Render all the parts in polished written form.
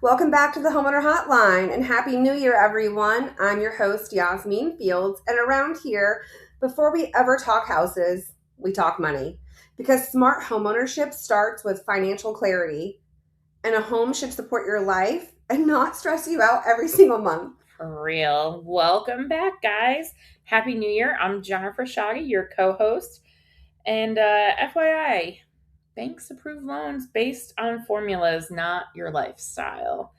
Welcome back to the Homeowner Hotline and Happy New Year, everyone. I'm your host, Yasmin Fields, and around here, before we ever talk houses, we talk money. Because smart homeownership starts with financial clarity, and a home should support your life and not stress you out every single month. For real. Welcome back, guys. Happy New Year. I'm Jennifer Shaggy, your co-host. And FYI, banks approve loans based on formulas, not your lifestyle.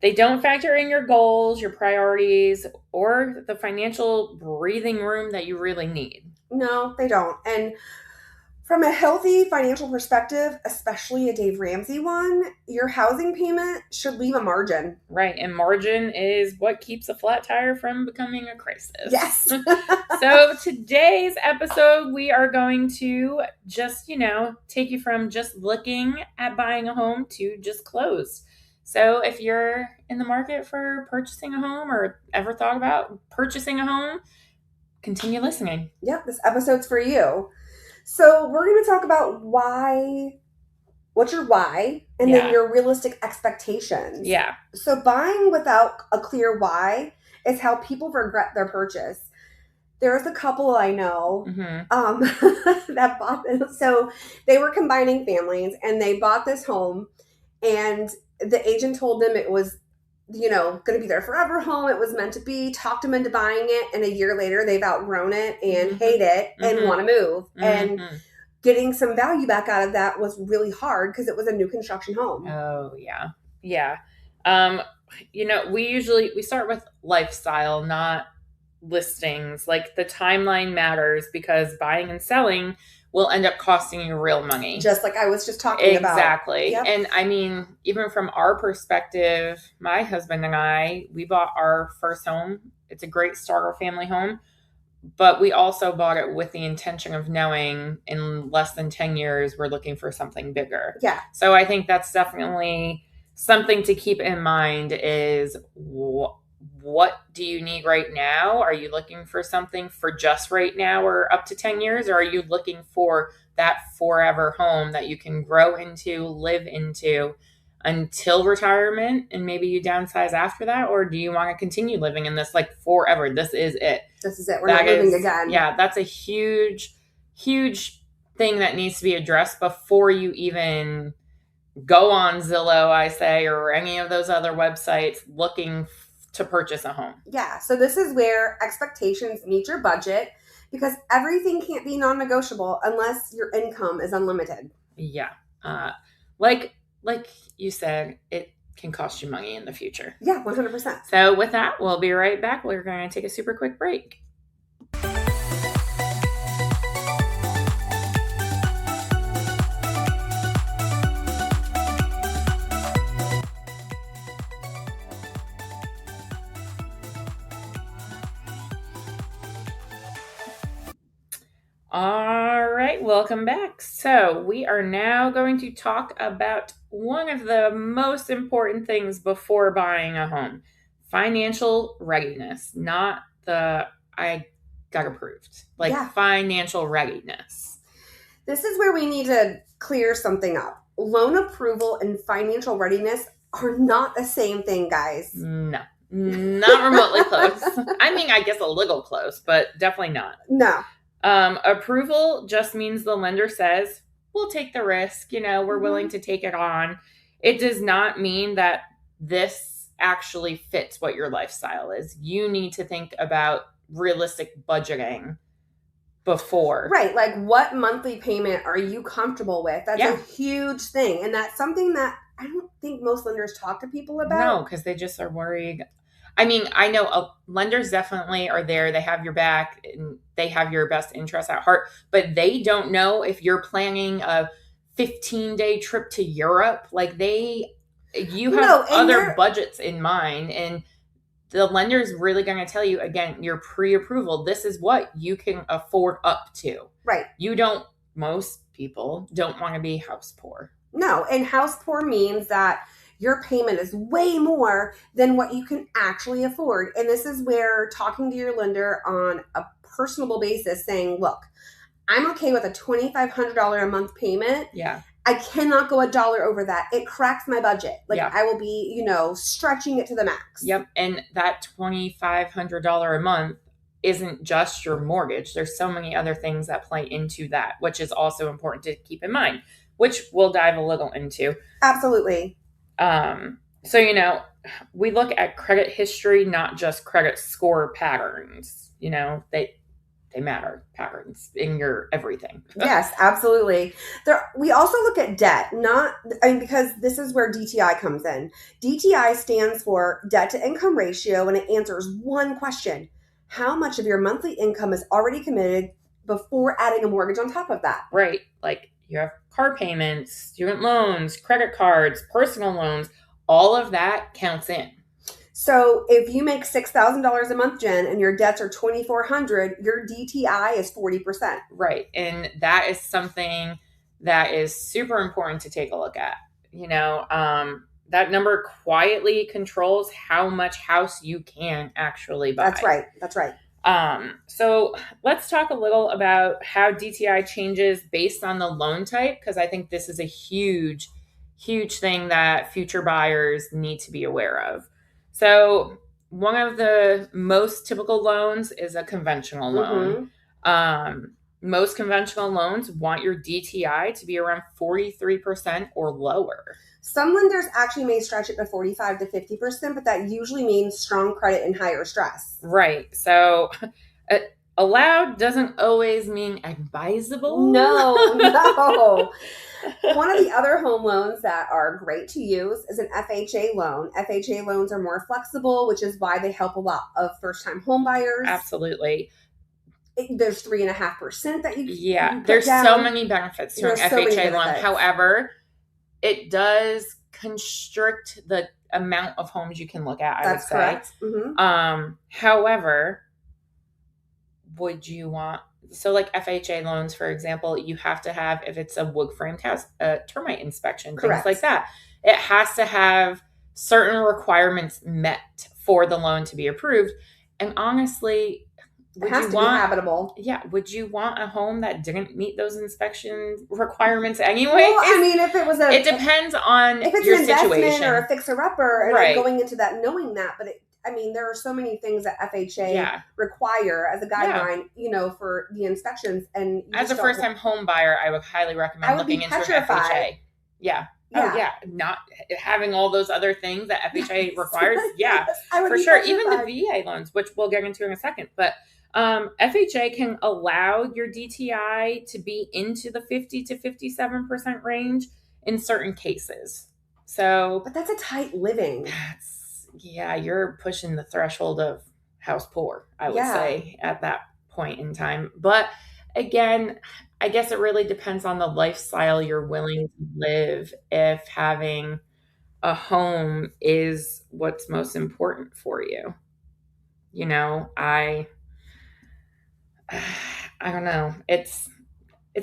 They don't factor in your goals, your priorities, or the financial breathing room that you really need. No, they don't. And from a healthy financial perspective, especially a Dave Ramsey one, your housing payment should leave a margin. Right. And margin is what keeps a flat tire from becoming a crisis. Yes. So today's episode, we are going to just, take you from just looking at buying a home to just close. So if you're in the market for purchasing a home or ever thought about purchasing a home, continue listening. Yep, this episode's for you. So we're going to talk about what's your why, and then your realistic expectations. Yeah. So buying without a clear why is how people regret their purchase. There's a couple I know that bought this. So they were combining families, and they bought this home, and the agent told them it was going to be their forever home. It was meant to be, talked them into buying it. And a year later, they've outgrown it and hate it and want to move. And getting some value back out of that was really hard because it was a new construction home. Oh, yeah. Yeah. We start with lifestyle, not listings. Like the timeline matters because buying and selling will end up costing you real money. Just like I was just talking about. Exactly. Yep. And I mean, even from our perspective, my husband and I, we bought our first home. It's a great starter family home, but we also bought it with the intention of knowing in less than 10 years, we're looking for something bigger. Yeah. So I think that's definitely something to keep in mind is what do you need right now? Are you looking for something for just right now or up to 10 years? Or are you looking for that forever home that you can grow into, live into until retirement and maybe you downsize after that? Or do you want to continue living in this like forever? This is it. This is it. We're not moving again. Yeah, that's a huge, huge thing that needs to be addressed before you even go on Zillow, I say, or any of those other websites looking to purchase a home. Yeah. So this is where expectations meet your budget because everything can't be non-negotiable unless your income is unlimited. Yeah. Like you said, it can cost you money in the future. Yeah, 100%. So with that, we'll be right back. We're going to take a super quick break. All right, welcome back. So we are now going to talk about one of the most important things before buying a home, financial readiness, not the I got approved, financial readiness. This is where we need to clear something up. Loan approval and financial readiness are not the same thing, guys. No, not remotely close. I mean, I guess a little close, but definitely not. No. Approval just means the lender says, we'll take the risk, we're willing to take it on. It does not mean that this actually fits what your lifestyle is. You need to think about realistic budgeting before. Right. Like what monthly payment are you comfortable with? That's a huge thing. And that's something that I don't think most lenders talk to people about. No, because they just are worried. I mean, I know lenders definitely are there. They have your back and they have your best interests at heart, but they don't know if you're planning a 15-day trip to Europe. Like you have other budgets in mind, and the lender's really going to tell you, again, your pre-approval, this is what you can afford up to. Right. Most people don't want to be house poor. No, and house poor means that your payment is way more than what you can actually afford. And this is where talking to your lender on a personable basis saying, look, I'm okay with a $2,500 a month payment. Yeah. I cannot go $1 over that. It cracks my budget. Like Yeah. I will be, stretching it to the max. Yep. And that $2,500 a month isn't just your mortgage. There's so many other things that play into that, which is also important to keep in mind, which we'll dive a little into. Absolutely. So, we look at credit history, not just credit score patterns. They matter, patterns in your everything. Yes, absolutely. We also look at debt, because this is where DTI comes in. DTI stands for debt to income ratio, and it answers one question: how much of your monthly income is already committed before adding a mortgage on top of that? Right. Like you have car payments, student loans, credit cards, personal loans, all of that counts in. So if you make $6,000 a month, Jen, and your debts are $2,400, your DTI is 40%. Right. And that is something that is super important to take a look at. That number quietly controls how much house you can actually buy. That's right. So let's talk a little about how DTI changes based on the loan type, because I think this is a huge, huge thing that future buyers need to be aware of. So one of the most typical loans is a conventional loan. Mm-hmm. Most conventional loans want your DTI to be around 43% or lower. Some lenders actually may stretch it to 45 to 50%, but that usually means strong credit and higher stress. Right. So allowed doesn't always mean advisable. No. One of the other home loans that are great to use is an FHA loan. FHA loans are more flexible, which is why they help a lot of first-time home buyers. Absolutely. There's 3.5% that you can there's down. So many benefits to an FHA loan. However, it does constrict the amount of homes you can look at, I would say. Correct. Mm-hmm. However, would you want... So like FHA loans, for example, you have to have, if it's a wood framed house, a termite inspection, Correct. Things like that. It has to have certain requirements met for the loan to be approved. And honestly, it has to be habitable. Yeah. Would you want a home that didn't meet those inspection requirements anyway? Well, if it was it depends on if it's your an investment situation or a fixer-upper, and right. I'm going into that knowing that, but there are so many things that FHA require as a guideline, for the inspections. And as a first-time home buyer, I would highly recommend looking into an FHA. Yeah. Oh, yeah. Not having all those other things that FHA requires. Yeah, for sure. Even the VA loans, which we'll get into in a second. But FHA can allow your DTI to be into the 50 to 57% range in certain cases. But that's a tight living. You're pushing the threshold of house poor, I would say, at that point in time. But again, I guess it really depends on the lifestyle you're willing to live, if having a home is what's most important for you. I don't know. It's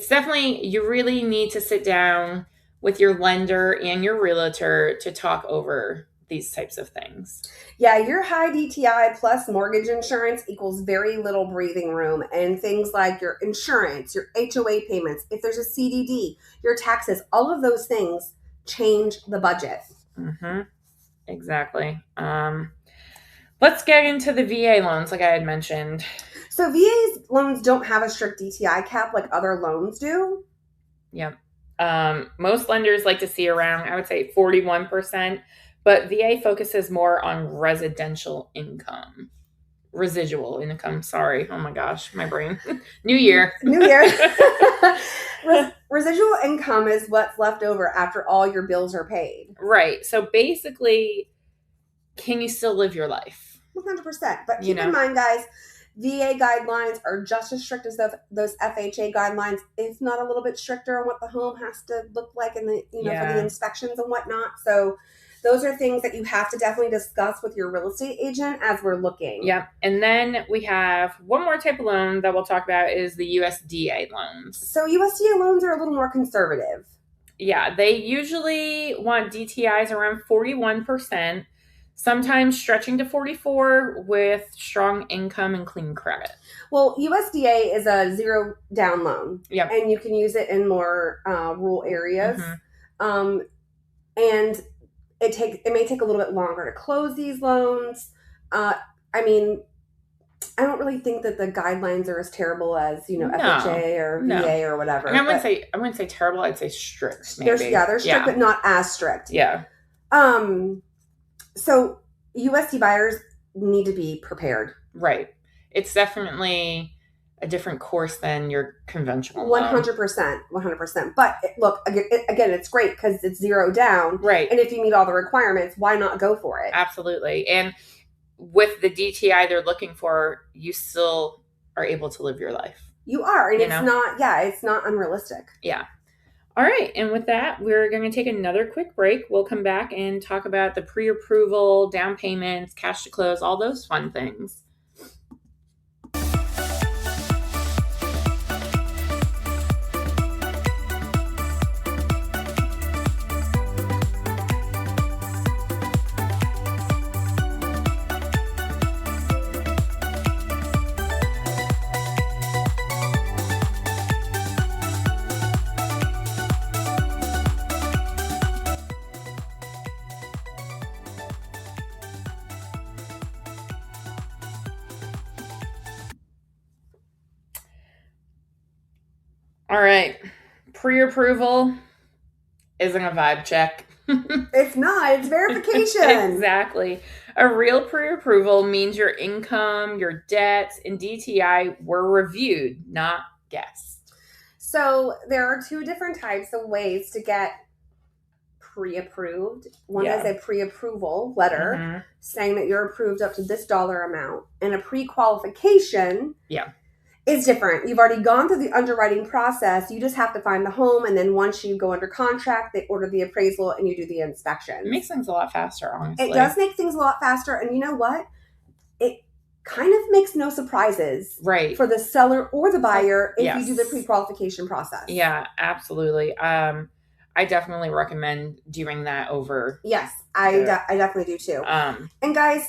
definitely, you really need to sit down with your lender and your realtor to talk over these types of things. Yeah, your high DTI plus mortgage insurance equals very little breathing room, and things like your insurance, your HOA payments, if there's a CDD, your taxes, all of those things change the budget. Mm-hmm. Exactly. Let's get into the VA loans, like I had mentioned. So VA loans don't have a strict DTI cap like other loans do. Yep. Most lenders like to see around, I would say, 41%. But VA focuses more on residential income. Residual income, sorry. Oh my gosh, my brain. New year. Residual income is what's left over after all your bills are paid. Right. So basically, can you still live your life? 100%. But keep in mind, guys, VA guidelines are just as strict as those FHA guidelines, if not a little bit stricter on what the home has to look like and for the inspections and whatnot. So those are things that you have to definitely discuss with your real estate agent as we're looking. Yep. And then we have one more type of loan that we'll talk about is the USDA loans. So USDA loans are a little more conservative. Yeah. They usually want DTIs around 41%. sometimes stretching to 44 with strong income and clean credit. Well, USDA is a zero down loan. Yep. And you can use it in more rural areas. Mm-hmm. And it may take a little bit longer to close these loans. I mean, I don't really think that the guidelines are as terrible as, FHA or VA or whatever. I mean, I wouldn't say terrible. I'd say strict. Maybe. They're strict, but not as strict. Yeah. So USD buyers need to be prepared. Right. It's definitely a different course than your conventional 100%. But look, again, it's great because it's zero down. Right. And if you meet all the requirements, why not go for it? Absolutely. And with the DTI they're looking for, you still are able to live your life. You are. And it's not unrealistic. Yeah. All right. And with that, we're going to take another quick break. We'll come back and talk about the pre-approval, down payments, cash to close, all those fun things. All right. Pre-approval isn't a vibe check. It's not. It's verification. Exactly. A real pre-approval means your income, your debts, and DTI were reviewed, not guessed. So there are two different types of ways to get pre-approved. One is a pre-approval letter saying that you're approved up to this dollar amount. And a pre-qualification is different. You've already gone through the underwriting process. You just have to find the home. And then once you go under contract, they order the appraisal and you do the inspection. It makes things a lot faster, honestly. It does make things a lot faster. And you know what? It kind of makes no surprises for the seller or the buyer if you do the pre-qualification process. Yeah, absolutely. I definitely recommend doing that over. Yes, I definitely do too. And guys,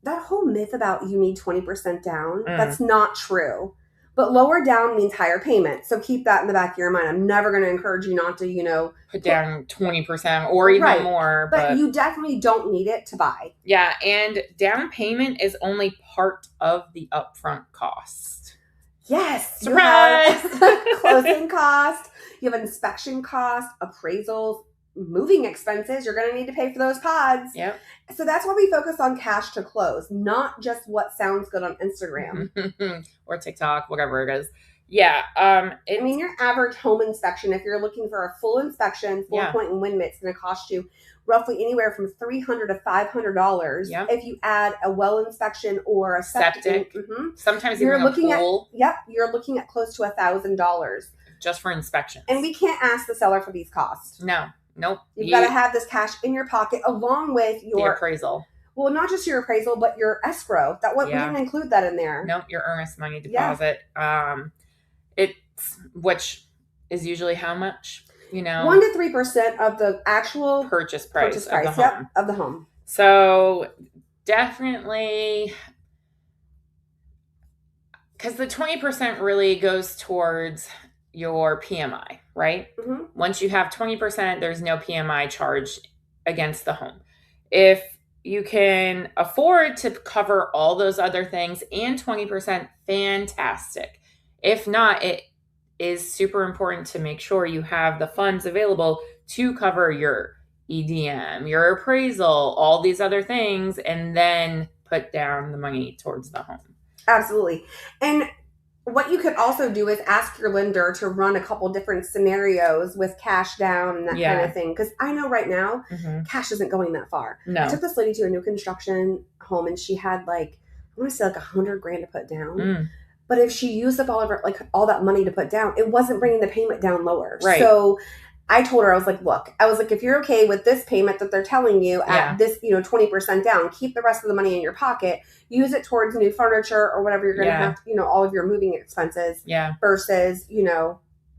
that whole myth about you need 20% down, that's not true. But lower down means higher payment. So keep that in the back of your mind. I'm never going to encourage you not to, put down 20% or even more. But you definitely don't need it to buy. Yeah. And down payment is only part of the upfront cost. Yes. Surprise! You have closing cost. You have inspection cost, appraisals, moving expenses. You're going to need to pay for those pods. Yep. So that's why we focus on cash to close, not just what sounds good on Instagram. Or TikTok, whatever it is. Yeah. Your average home inspection, if you're looking for a full inspection, 4-point and win mit's going to cost you roughly anywhere from $300 to $500. Yep. If you add a well inspection or a septic. Sometimes you're looking at you're looking at close to $1,000 just for inspections. And we can't ask the seller for these costs. No. Nope. You've got to have this cash in your pocket along with your appraisal. Well, not just your appraisal, but your escrow. We didn't include that in there. Nope, your earnest money deposit. Which is usually how much? 1 to 3% of the actual purchase price of the home. Of the home. So definitely, because the 20% really goes towards your PMI, right? Mm-hmm. Once you have 20%, there's no PMI charge against the home. If you can afford to cover all those other things and 20%, fantastic. If not, it is super important to make sure you have the funds available to cover your EDM, your appraisal, all these other things, and then put down the money towards the home. Absolutely. And what you could also do is ask your lender to run a couple different scenarios with cash down and that kind of thing. Because I know right now, cash isn't going that far. No. I took this lady to a new construction home and she had $100,000 to put down. But if she used up all that money to put down, it wasn't bringing the payment down lower. Right. So I told her, I was like, look, if you're okay with this payment that they're telling you at this, 20% down, keep the rest of the money in your pocket, use it towards new furniture or whatever you're going to have, all of your moving expenses versus,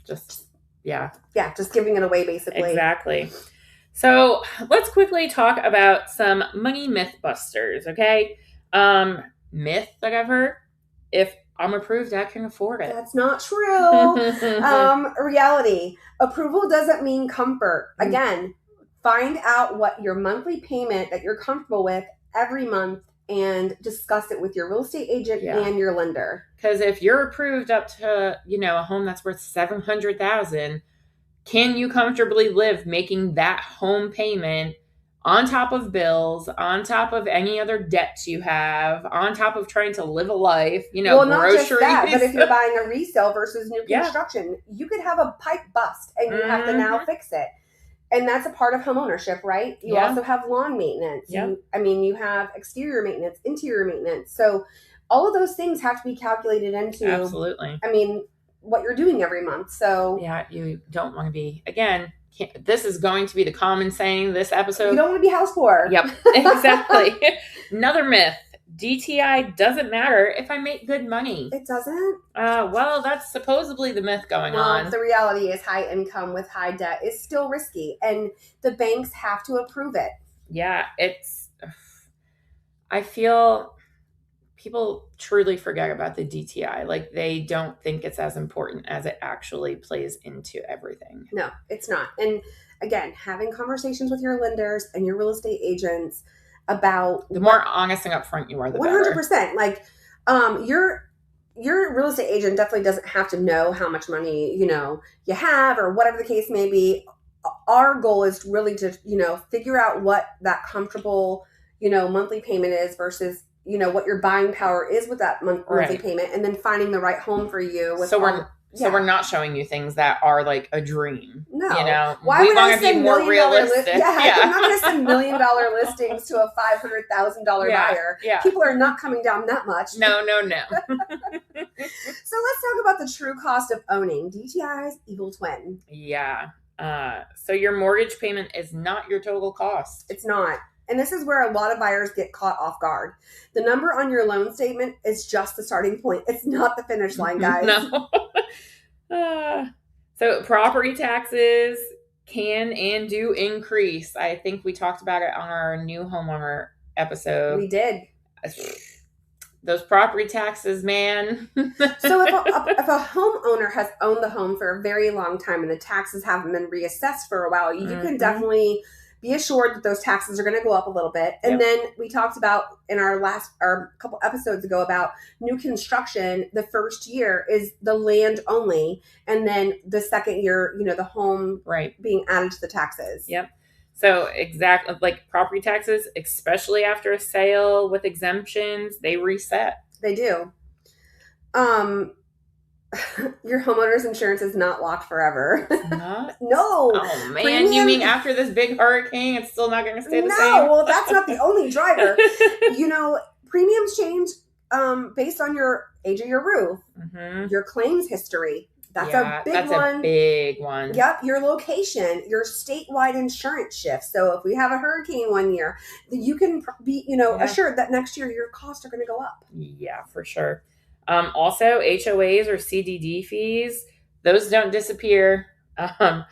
just giving it away basically. Exactly. So let's quickly talk about some money myth busters, okay? Myth that I've heard, if I'm approved, I can afford it. That's not true. Reality. Approval doesn't mean comfort. Again, find out what your monthly payment that you're comfortable with every month and discuss it with your real estate agent and your lender. Because if you're approved up to, a home that's worth $700,000, can you comfortably live making that home payment on top of bills, on top of any other debts you have, on top of trying to live a life, well, not groceries. Just that, but if you're buying a resale versus new construction, you could have a pipe bust and you have to now fix it. And that's a part of home ownership, right? You also have lawn maintenance. You have exterior maintenance, interior maintenance. So all of those things have to be calculated into, absolutely. What you're doing every month. So yeah, you don't want to be, again, this is going to be the common saying this episode. You don't want to be house poor. Yep, exactly. Another myth. DTI doesn't matter if I make good money. It doesn't? Well, that's supposedly the myth going on. The reality is high income with high debt is still risky, and the banks have to approve it. Yeah, I feel people truly forget about the DTI. Like, they don't think it's as important as it actually plays into everything. No, it's not. And again, having conversations with your lenders and your real estate agents about the more honest and upfront you are, the 100%. Better. Like, your real estate agent definitely doesn't have to know how much money, you have or whatever the case may be. Our goal is really to, figure out what that comfortable, monthly payment is versus, what your buying power is with that monthly payment, and then finding the right home for you. So we're not showing you things that are like a dream. No. Why would I send more realistic? I'm not going to send $1 million listings to a $500,000 buyer. Yeah. People are not coming down that much. No. So let's talk about the true cost of owning. DTI's evil twin. Yeah. So your mortgage payment is not your total cost. It's not. And this is where a lot of buyers get caught off guard. The number on your loan statement is just the starting point. It's not the finish line, guys. No. So property taxes can and do increase. I think we talked about it on our new homeowner episode. We did. Those property taxes, man. So if a homeowner has owned the home for a very long time and the taxes haven't been reassessed for a while, you can definitely be assured that those taxes are going to go up a little bit. And then we talked about in our couple episodes ago about new construction. The first year is the land only. And then the second year, the home being added to the taxes. Yep. So exactly like property taxes, especially after a sale with exemptions, they reset. They do. Your homeowner's insurance is not locked forever. It's not? No. Oh, man. You mean after this big hurricane, it's still not going to stay the same? No, well, that's not the only driver. Premiums change based on your age of your roof, your claims history. That's a big one. Yep. Your location, your statewide insurance shifts. So if we have a hurricane one year, you can be, assured that next year your costs are going to go up. Yeah, for sure. Also, HOAs or CDD fees, those don't disappear. Well,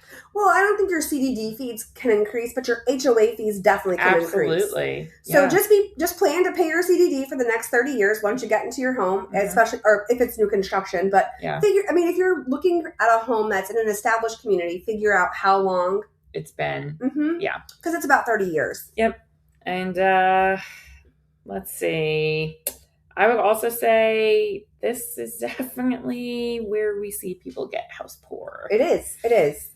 I don't think your CDD fees can increase, but your HOA fees definitely can increase. Absolutely. So just plan to pay your CDD for the next 30 years once you get into your home, especially, or if it's new construction. But if you're looking at a home that's in an established community, figure out how long it's been. Yeah. Because it's about 30 years. Yep. And let's see. I would also say this is definitely where we see people get house poor. It is.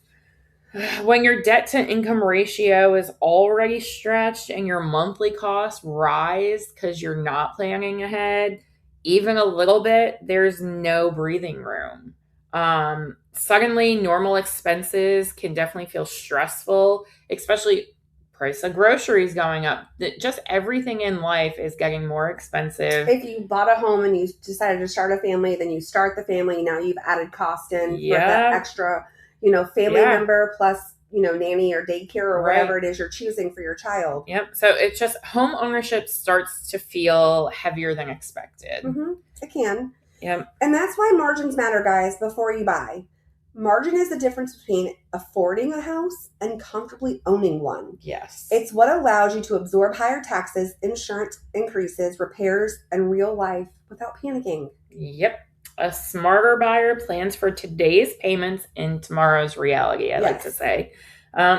When your debt to income ratio is already stretched and your monthly costs rise because you're not planning ahead, even a little bit, there's no breathing room. Suddenly, normal expenses can definitely feel stressful, especially price of groceries going up. Just everything in life is getting more expensive. If you bought a home and you decided to start a family, then you start the family. Now you've added cost in for that extra, family member plus, nanny or daycare or whatever it is you're choosing for your child. Yep. So it's just home ownership starts to feel heavier than expected. It can. Yep. And that's why margins matter, guys, before you buy. Margin is the difference between affording a house and comfortably owning one. Yes. It's what allows you to absorb higher taxes, insurance increases, repairs, and real life without panicking. Yep. A smarter buyer plans for today's payments and tomorrow's reality, I like to say.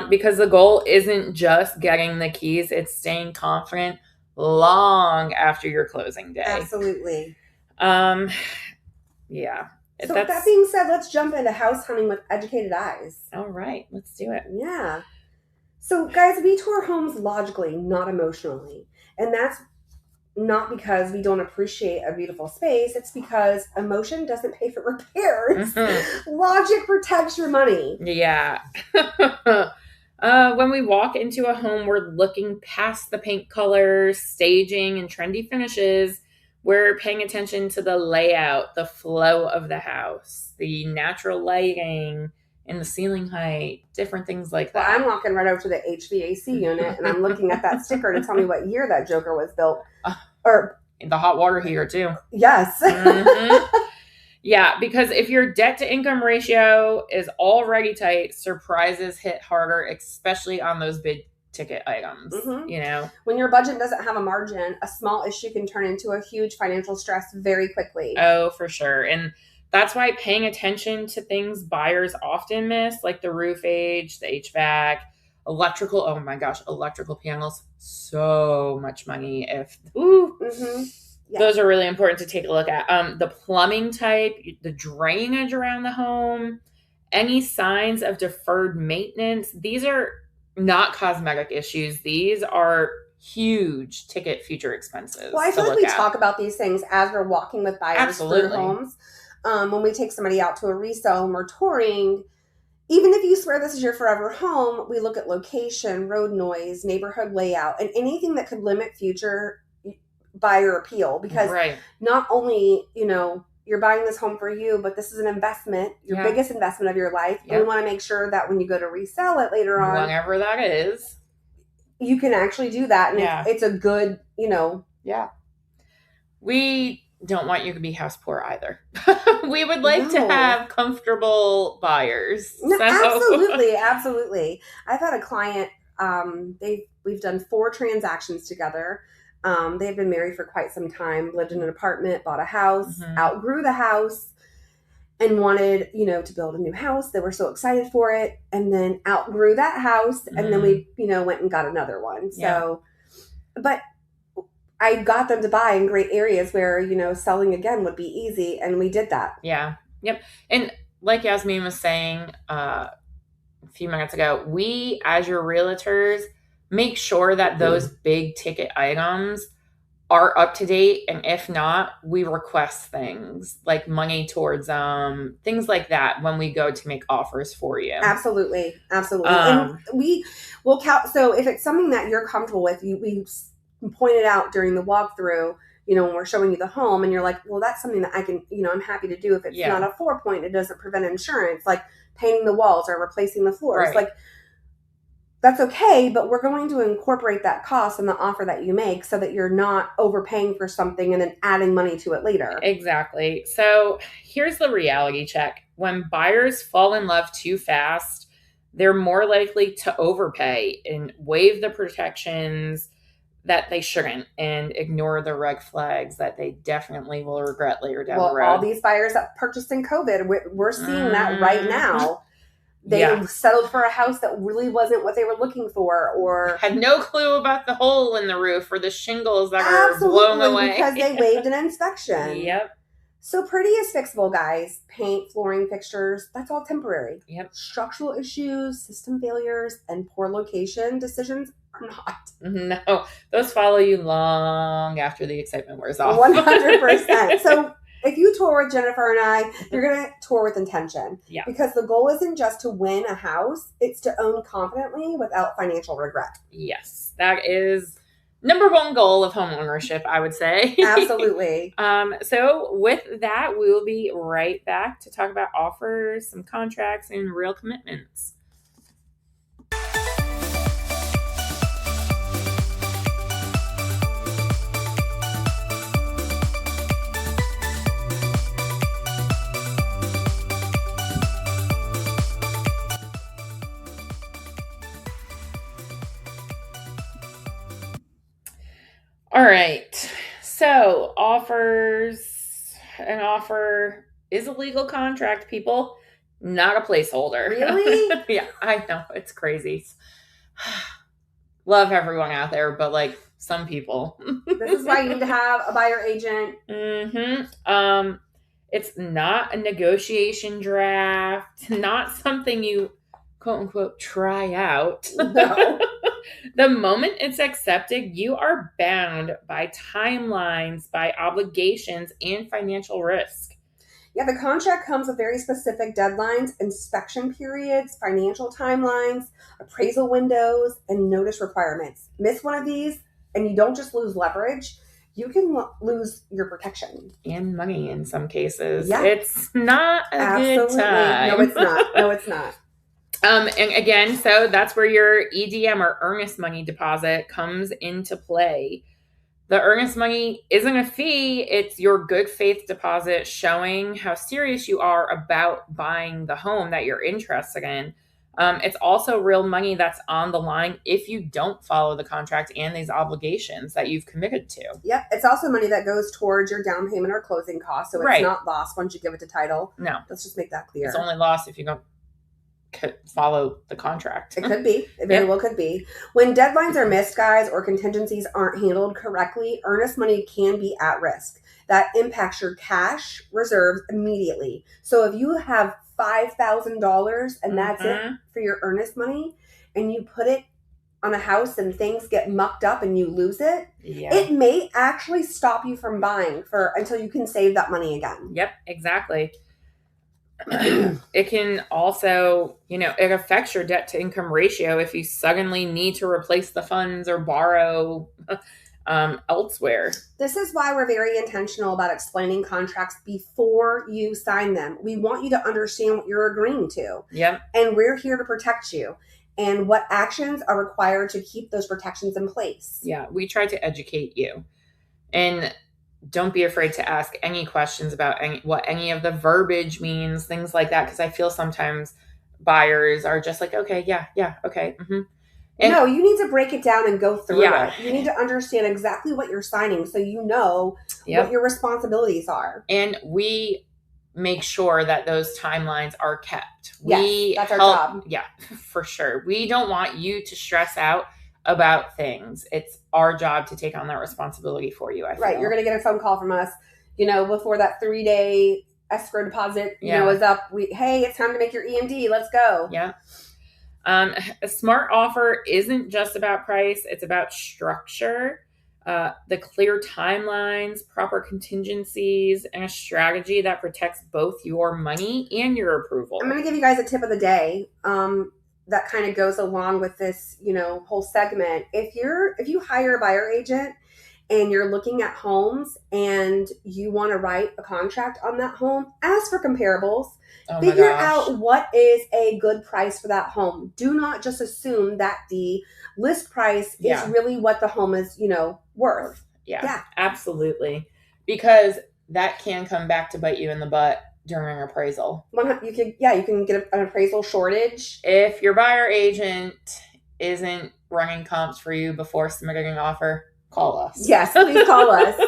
Because the goal isn't just getting the keys, it's staying confident long after your closing day. Absolutely. Yeah. So with that being said, let's jump into house hunting with educated eyes. All right, let's do it. Yeah. So guys, we tour homes logically, not emotionally. And that's not because we don't appreciate a beautiful space. It's because emotion doesn't pay for repairs. Mm-hmm. Logic protects your money. Yeah. When we walk into a home, we're looking past the paint colors, staging, and trendy finishes. We're paying attention to the layout, the flow of the house, the natural lighting, and the ceiling height, different things like that. Well, I'm walking right over to the HVAC unit, and I'm looking at that sticker to tell me what year that joker was built. Or the hot water heater, too. Yes. Mm-hmm. Yeah, because if your debt-to-income ratio is already tight, surprises hit harder, especially on those big ticket items. Mm-hmm. You know, when your budget doesn't have a margin, a small issue can turn into a huge financial stress very quickly. Oh, for sure. And that's why paying attention to things buyers often miss, like the roof age, the HVAC, electrical. Oh my gosh, electrical panels, so much money. Those are really important to take a look at. The plumbing type, the drainage around the home, any signs of deferred maintenance. These are not cosmetic issues. These are huge ticket future expenses. Well, I feel like we talk about these things as we're walking with buyers through homes. When we take somebody out to a resale and we're touring, even if you swear this is your forever home, we look at location, road noise, neighborhood layout, and anything that could limit future buyer appeal. Because not only, you're buying this home for you, but this is an investment, your biggest investment of your life. And we want to make sure that when you go to resell it later on, whenever that is, you can actually do that. And it's a good, Yeah. We don't want you to be house poor either. We would like to have comfortable buyers. No, absolutely. Absolutely. I've had a client, we've done 4 transactions together. They've been married for quite some time, lived in an apartment, bought a house, outgrew the house, and wanted, to build a new house. They were so excited for it, and then outgrew that house, and then we, went and got another one. So, but I got them to buy in great areas where, selling again would be easy, and we did that. Yeah. Yep. And like Yasmin was saying a few minutes ago, we, as your realtors, make sure that those big ticket items are up to date. And if not, we request things like money towards things like that when we go to make offers for you. Absolutely. Absolutely. And we will count. So if it's something that you're comfortable with, we pointed out during the walkthrough, when we're showing you the home, and you're like, well, that's something that I can, I'm happy to do. If it's not a 4-point, it doesn't prevent insurance, like painting the walls or replacing the floors. Like, that's okay, but we're going to incorporate that cost in the offer that you make so that you're not overpaying for something and then adding money to it later. Exactly. So here's the reality check. When buyers fall in love too fast, they're more likely to overpay and waive the protections that they shouldn't and ignore the red flags that they definitely will regret later down the road. All these buyers that purchased in COVID, we're seeing that right now. They settled for a house that really wasn't what they were looking for, or had no clue about the hole in the roof or the shingles that were blown away because they waived an inspection. Yep. So pretty is fixable, guys. Paint, flooring, fixtures, that's all temporary. Yep. Structural issues, system failures, and poor location decisions are not. No, those follow you long after the excitement wears off. 100%. So if you tour with Jennifer and I, you're going to tour with intention. Yeah. Because the goal isn't just to win a house, it's to own confidently without financial regret. Yes. That is number one goal of home ownership, I would say. Absolutely. So with that, we will be right back to talk about offers, some contracts, and real commitments. All right. So offers, an offer is a legal contract, people, not a placeholder. Really? Yeah, I know. It's crazy. Love everyone out there, but like some people. This is why you need to have a buyer agent. It's not a negotiation draft, not something you quote unquote try out. No. The moment it's accepted, you are bound by timelines, by obligations, and financial risk. Yeah, the contract comes with very specific deadlines, inspection periods, financial timelines, appraisal windows, and notice requirements. Miss one of these, and you don't just lose leverage, you can lose your protection. And money in some cases. Yeah. It's not a good time. No, it's not. No, it's not. And again, so that's where your EDM or earnest money deposit comes into play. The earnest money isn't a fee. It's your good faith deposit showing how serious you are about buying the home that you're interested in. It's also real money that's on the line if you don't follow the contract and these obligations that you've committed to. Yep. It's also money that goes towards your down payment or closing costs. So it's not lost once you give it to title. No. Let's just make that clear. It's only lost if you don't follow the contract. It could be. It very well could be. When deadlines are missed, guys, or contingencies aren't handled correctly, earnest money can be at risk. That impacts your cash reserves immediately. So if you have $5,000 and that's it for your earnest money, and you put it on a house and things get mucked up and you lose it, it may actually stop you from buying until you can save that money again. Yep, exactly. It can also, it affects your debt to income ratio if you suddenly need to replace the funds or borrow elsewhere. This is why we're very intentional about explaining contracts before you sign them. We want you to understand what you're agreeing to. Yep. And we're here to protect you and what actions are required to keep those protections in place. Yeah, we try to educate you. And don't be afraid to ask any questions about what any of the verbiage means, things like that, because I feel sometimes buyers are just like, okay, yeah, okay. Mm-hmm. No, you need to break it down and go through it. You need to understand exactly what you're signing so you know what your responsibilities are. And we make sure that those timelines are kept. Yes, that's our job. Yeah, for sure. We don't want you to stress out about things. It's our job to take on that responsibility for you. Right. You're going to get a phone call from us, before that 3-day escrow deposit, is up. Hey, it's time to make your EMD. Let's go. Yeah. A smart offer isn't just about price. It's about structure, the clear timelines, proper contingencies, and a strategy that protects both your money and your approval. I'm going to give you guys a tip of the day. That kind of goes along with this, whole segment. If you hire a buyer agent and you're looking at homes and you want to write a contract on that home, ask for comparables. Figure out what is a good price for that home. Do not just assume that the list price is really what the home is, worth. Yeah, absolutely. Because that can come back to bite you in the butt during an appraisal. You can get an appraisal shortage. If your buyer agent isn't running comps for you before submitting an offer, call us. Yes, please call us.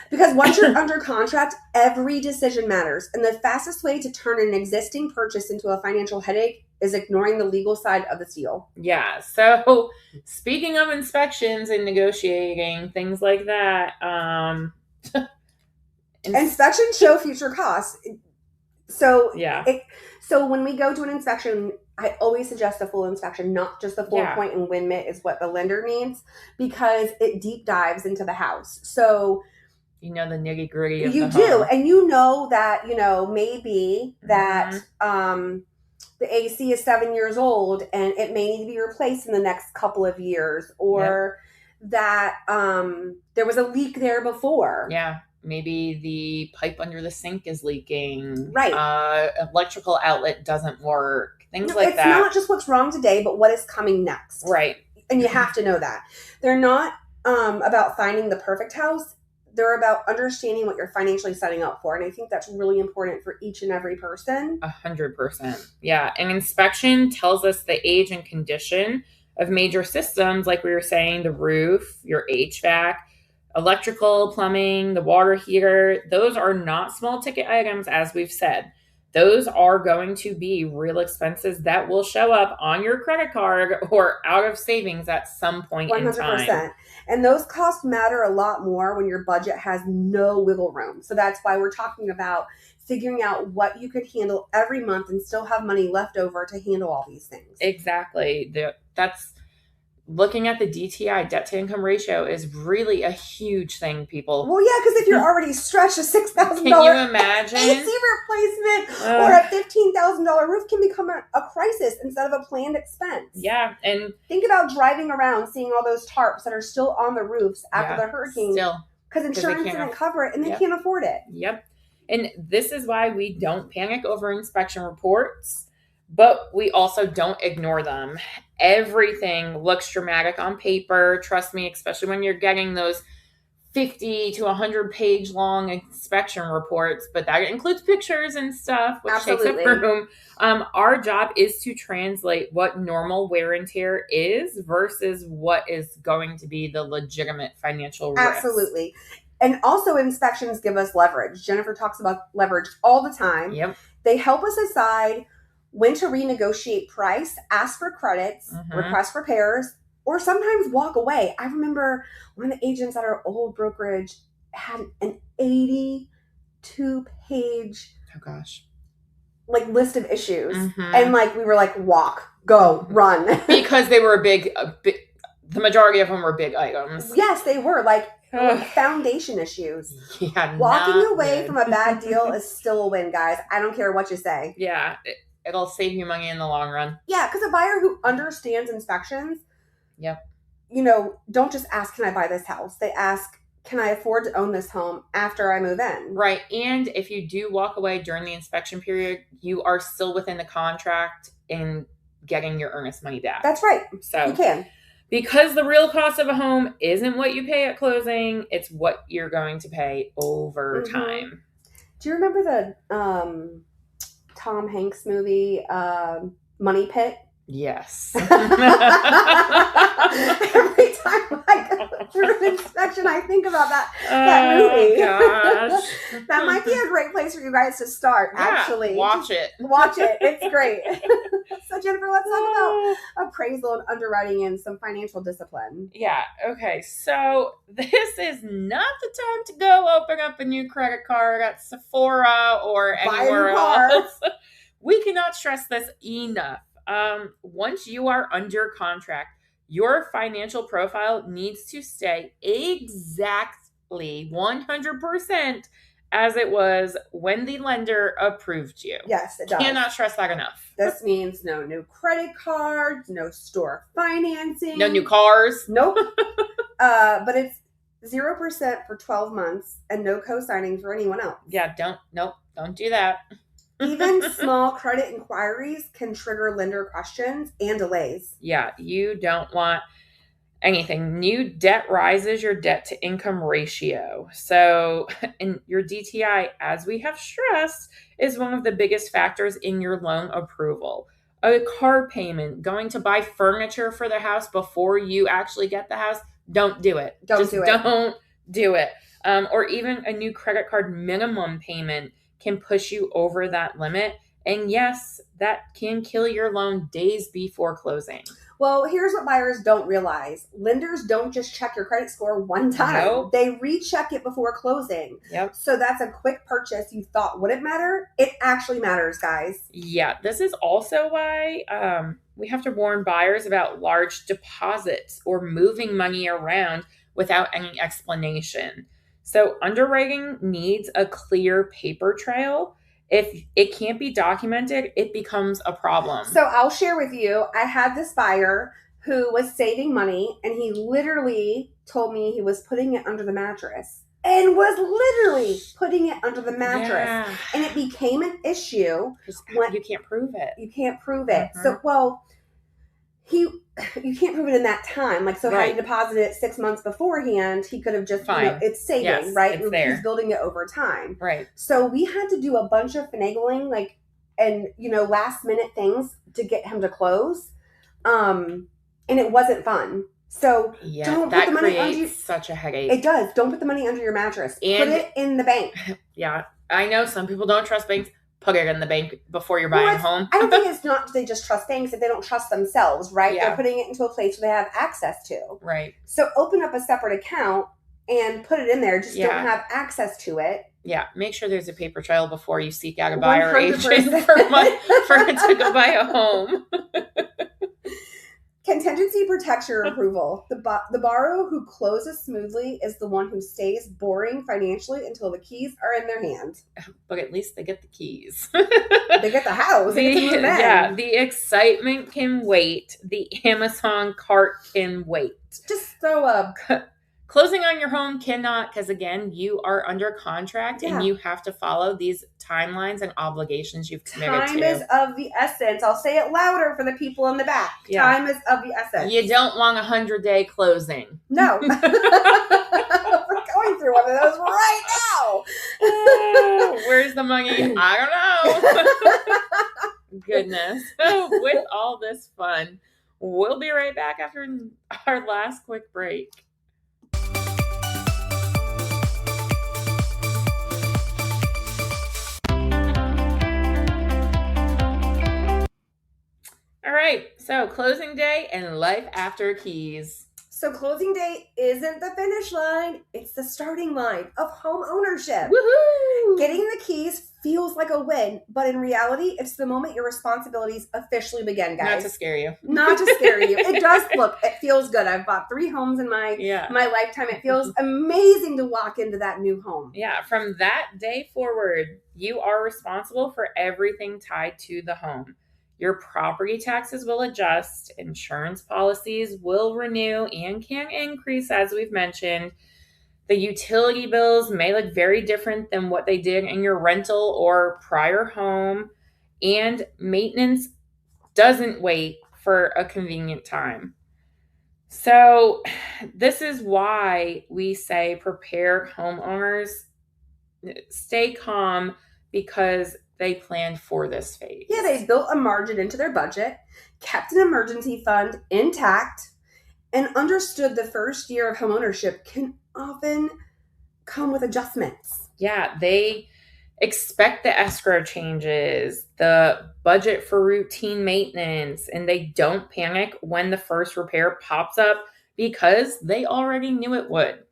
Because once you're under contract, every decision matters. And the fastest way to turn an existing purchase into a financial headache is ignoring the legal side of the deal. Yeah. So speaking of inspections and negotiating, things like that. Inspections show future costs. So so when we go to an inspection, I always suggest a full inspection, not just a 4-point and win mitt is what the lender needs, because it deep dives into the house. So the nitty gritty of the home. You do. And that, maybe that the AC is 7 years old and it may need to be replaced in the next couple of years, or that there was a leak there before. Yeah. Maybe the pipe under the sink is leaking. Right. Electrical outlet doesn't work. Things like that. It's not just what's wrong today, but what is coming next. Right. And you have to know that. They're not about finding the perfect house. They're about understanding what you're financially setting up for. And I think that's really important for each and every person. 100%. Yeah. An inspection tells us the age and condition of major systems, like we were saying, the roof, your HVAC, electrical, plumbing, the water heater, those are not small ticket items, as we've said. Those are going to be real expenses that will show up on your credit card or out of savings at some point 100%. In time. And those costs matter a lot more when your budget has no wiggle room. So that's why we're talking about figuring out what you could handle every month and still have money left over to handle all these things. Exactly. That's looking at the DTI, debt to income ratio, is really a huge thing, people. Well, yeah, because if you're already stretched, a $6,000 can you imagine AC replacement or a $15,000 roof can become a crisis instead of a planned expense. Yeah, and think about driving around, seeing all those tarps that are still on the roofs after the hurricane, because insurance didn't cover it and they can't afford it. Yep, and this is why we don't panic over inspection reports. But we also don't ignore them. Everything looks dramatic on paper. Trust me, especially when you're getting those 50 to 100 page long inspection reports, but that includes pictures and stuff, which takes up room. Our job is to translate what normal wear and tear is versus what is going to be the legitimate financial risk. Absolutely. And also inspections give us leverage. Jennifer talks about leverage all the time. Yep. They help us decide when to renegotiate price, ask for credits, request repairs, or sometimes walk away. I remember one of the agents at our old brokerage had an 82-page list of issues. And we were like, walk, go, run. Because they were a big, the majority of them were big items. Yes, they were foundation issues. Yeah, walking away from a bad deal is still a win, guys. I don't care what you say. Yeah. It'll save you money in the long run. Yeah, because a buyer who understands inspections, yep, don't just ask, can I buy this house? They ask, can I afford to own this home after I move in? Right. And if you do walk away during the inspection period, you are still within the contract in getting your earnest money back. That's right. So you can. Because the real cost of a home isn't what you pay at closing, it's what you're going to pay over time. Do you remember the Tom Hanks movie, Money Pit? Yes. Every time I go through an inspection, I think about that movie. Gosh. That might be a great place for you guys to start, actually. Watch it. Watch it. It's great. So, Jennifer, let's talk about appraisal and underwriting and some financial discipline. Yeah. Okay. So, this is not the time to go open up a new credit card at Sephora or anywhere else. We cannot stress this enough. Once you are under contract, your financial profile needs to stay exactly 100% as it was when the lender approved you. Yes, it does. Cannot stress that enough. This means no new credit cards, no store financing. No new cars. Nope. But it's 0% for 12 months and no co-signing for anyone else. Yeah, don't do that. Even small credit inquiries can trigger lender questions and delays. Yeah, you don't want anything. New debt rises your debt to income ratio. So, in your DTI, as we have stressed, is one of the biggest factors in your loan approval. A car payment, going to buy furniture for the house before you actually get the house, don't do it. Don't do it. Or even a new credit card minimum payment can push you over that limit. And yes, that can kill your loan days before closing. Well, here's what buyers don't realize. Lenders don't just check your credit score one time. Nope. They recheck it before closing. Yep. So that's a quick purchase you thought wouldn't matter. It actually matters, guys. Yeah. This is also why we have to warn buyers about large deposits or moving money around without any explanation. So underwriting needs a clear paper trail. If it can't be documented, it becomes a problem. So I'll share with you, I had this buyer who was saving money and he literally told me he was putting it under the mattress and was literally putting it under the mattress. Yeah. And it became an issue. When you can't prove it. You can't prove it. So, you can't prove it in that time. So had he deposited it 6 months beforehand, he could have just, it's saving, right? It's there. He's building it over time. Right. So we had to do a bunch of finagling, and last minute things to get him to close. And it wasn't fun. So yeah, don't that put the money creates such a headache. It does. Don't put the money under your mattress. Put it in the bank. Yeah. I know some people don't trust banks. Put it in the bank before you're buying a home. I don't think it's not they just trust banks if they don't trust themselves, right? Yeah. They're putting it into a place where they have access to. Right. So open up a separate account and put it in there. Just don't have access to it. Yeah. Make sure there's a paper trail before you seek out a buyer agent for it to go buy a home. Contingency protects your approval. The borrower who closes smoothly is the one who stays boring financially until the keys are in their hand. But at least they get the keys. They get the house. The excitement can wait. The Amazon cart can wait. Just throw a... Closing on your home cannot, because again, you are under contract and you have to follow these timelines and obligations you've committed to. Time is of the essence. I'll say it louder for the people in the back. Yeah. Time is of the essence. You don't want a 100-day closing. No. We're going through one of those right now. Where's the money? I don't know. Goodness. With all this fun, we'll be right back after our last quick break. All right, so closing day and life after keys. So closing day isn't the finish line, it's the starting line of home ownership. Woohoo! Getting the keys feels like a win, but in reality, it's the moment your responsibilities officially begin, guys. Not to scare you. Not to scare you. It does it feels good. I've bought 3 homes in my lifetime. It feels amazing to walk into that new home. Yeah, from that day forward, you are responsible for everything tied to the home. Your property taxes will adjust, insurance policies will renew and can increase, as we've mentioned. The utility bills may look very different than what they did in your rental or prior home, and maintenance doesn't wait for a convenient time. So this is why we say prepared homeowners stay calm, because they planned for this phase. Yeah, they built a margin into their budget, kept an emergency fund intact, and understood the first year of homeownership can often come with adjustments. Yeah, they expect the escrow changes, the budget for routine maintenance, and they don't panic when the first repair pops up because they already knew it would.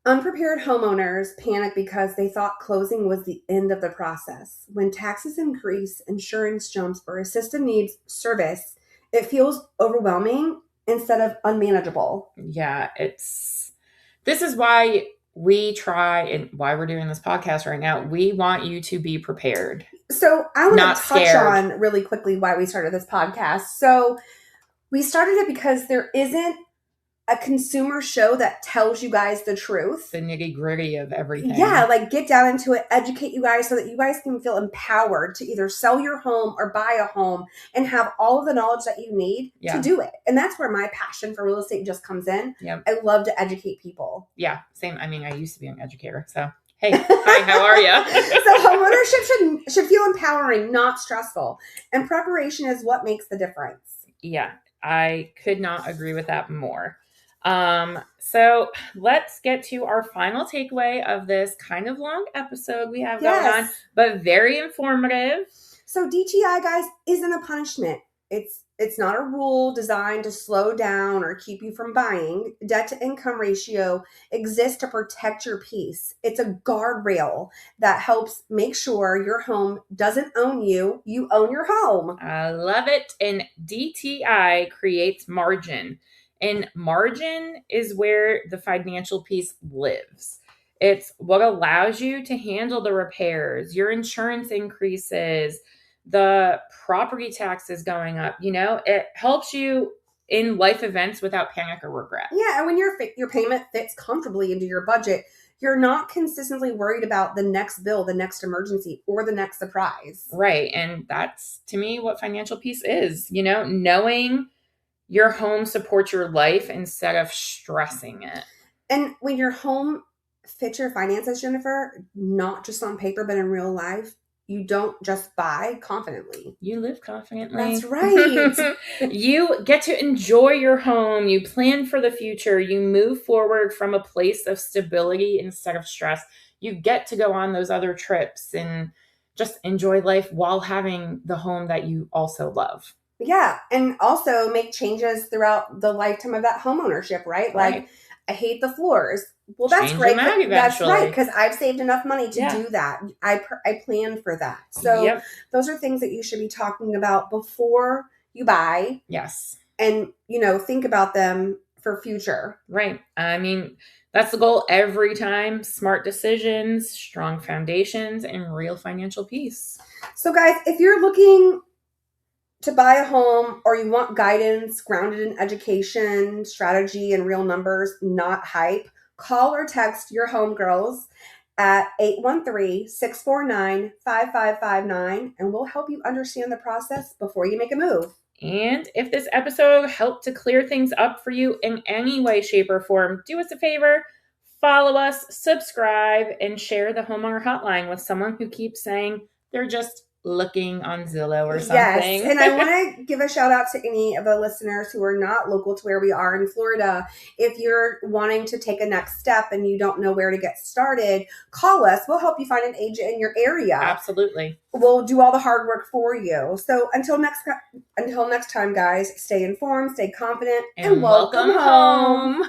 Unprepared homeowners panic because they thought closing was the end of the process. When taxes increase, insurance jumps, or a system needs service, it feels overwhelming instead of unmanageable. Yeah, this is why we try, and why we're doing this podcast right now. We want you to be prepared. So I want to touch on really quickly why we started this podcast. So we started it because there isn't a consumer show that tells you guys the truth. The nitty-gritty of everything. Yeah, like get down into it, educate you guys so that you guys can feel empowered to either sell your home or buy a home and have all of the knowledge that you need to do it. And that's where my passion for real estate just comes in. Yep. I love to educate people. Yeah, same. I mean, I used to be an educator, so hey, hi, how are you? So homeownership should feel empowering, not stressful. And preparation is what makes the difference. Yeah, I could not agree with that more. So let's get to our final takeaway of this kind of long episode we have going on, but very informative. So DTI, guys, isn't a punishment. It's not a rule designed to slow down or keep you from buying. Debt to income ratio exists to protect your peace. It's a guardrail that helps make sure your home doesn't own you. You own your home. I love it. And DTI creates margin. And margin is where the financial piece lives. It's what allows you to handle the repairs, your insurance increases, the property taxes going up. You know, it helps you in life events without panic or regret. Yeah, and when your payment fits comfortably into your budget, you're not consistently worried about the next bill, the next emergency, or the next surprise. Right, and that's, to me, what financial peace is. You know, knowing your home supports your life instead of stressing it. And when your home fits your finances, Jennifer, not just on paper, but in real life, you don't just buy confidently. You live confidently. That's right. You get to enjoy your home. You plan for the future. You move forward from a place of stability instead of stress. You get to go on those other trips and just enjoy life while having the home that you also love. Yeah. And also make changes throughout the lifetime of that home ownership, right? Like, I hate the floors. Well, that's Change great. them out That's eventually. right, because I've saved enough money to do that. I planned for that. So those are things that you should be talking about before you buy. Yes. And, think about them for future. Right. I mean, that's the goal every time. Smart decisions, strong foundations, and real financial peace. So, guys, if you're looking to buy a home or you want guidance grounded in education, strategy, and real numbers, not hype, call or text your homegirls at 813-649-5559, and we'll help you understand the process before you make a move. And if this episode helped to clear things up for you in any way, shape, or form, do us a favor, follow us, subscribe, and share the Homeowner Hotline with someone who keeps saying they're just looking on Zillow or something. Yes, and I want to give a shout out to any of the listeners who are not local to where we are in Florida. If you're wanting to take a next step and you don't know where to get started, call us. We'll help you find an agent in your area. Absolutely. We'll do all the hard work for you. So until next time, guys, stay informed, stay confident, and welcome home.